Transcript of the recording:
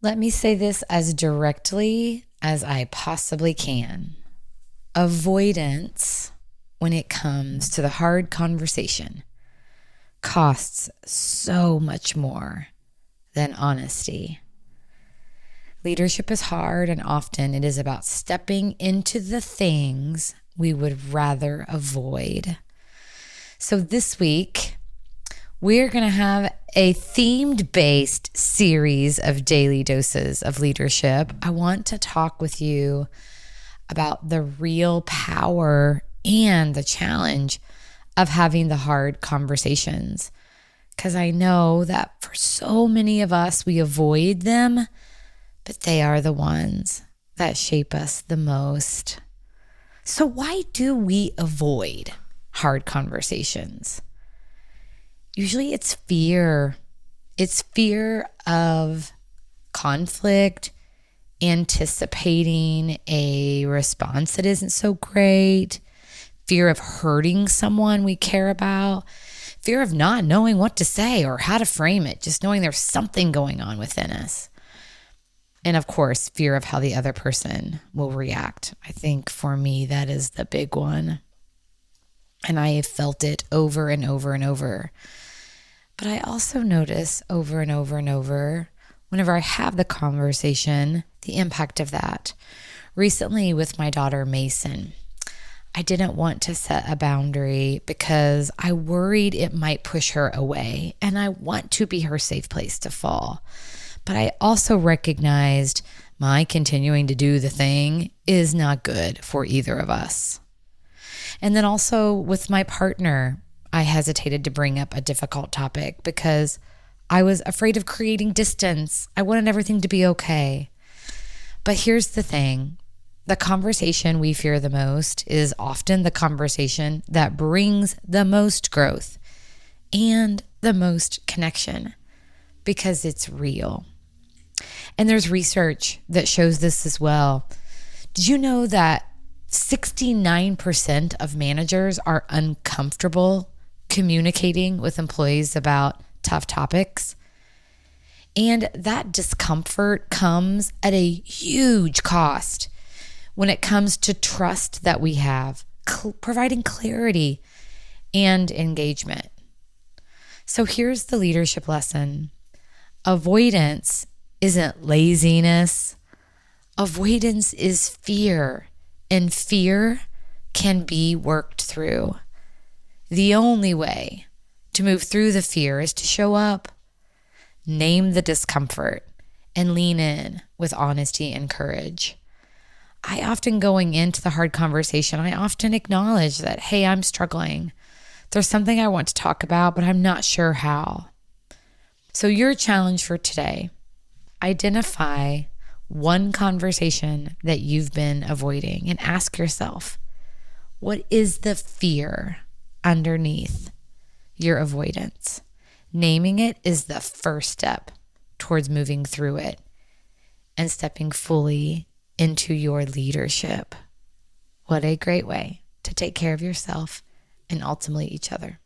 Let me say this as directly as I possibly can. Avoidance, when it comes to the hard conversation, costs so much more than honesty. Leadership is hard, and often it is about stepping into the things we would rather avoid. So this week, we're going to have a themed-based series of daily doses of leadership. I want to talk with you about the real power and the challenge of having the hard conversations. Because I know that for so many of us, we avoid them, but they are the ones that shape us the most. So why do we avoid hard conversations? Usually it's fear. It's fear of conflict, anticipating a response that isn't so great, fear of hurting someone we care about, fear of not knowing what to say or how to frame it, just knowing there's something going on within us. And of course, fear of how the other person will react. I think for me, that is the big one. And I have felt it over and over and over. But I also notice over and over and over, whenever I have the conversation, the impact of that. Recently with my daughter, Mason, I didn't want to set a boundary because I worried it might push her away, and I want to be her safe place to fall. But I also recognized my continuing to do the thing is not good for either of us. And then also with my partner, I hesitated to bring up a difficult topic because I was afraid of creating distance. I wanted everything to be okay. But here's the thing. The conversation we fear the most is often the conversation that brings the most growth and the most connection because it's real. And there's research that shows this as well. Did you know that 69% of managers are uncomfortable communicating with employees about tough topics? And that discomfort comes at a huge cost when it comes to trust that we have, providing clarity and engagement. So here's the leadership lesson. Avoidance isn't laziness. Avoidance is fear, and fear can be worked through. The only way to move through the fear is to show up, name the discomfort, and lean in with honesty and courage. I often, going into the hard conversation, I often acknowledge that, hey, I'm struggling. There's something I want to talk about, but I'm not sure how. So your challenge for today, identify one conversation that you've been avoiding and ask yourself, what is the fear underneath your avoidance? Naming it is the first step towards moving through it and stepping fully into your leadership. What a great way to take care of yourself and ultimately each other.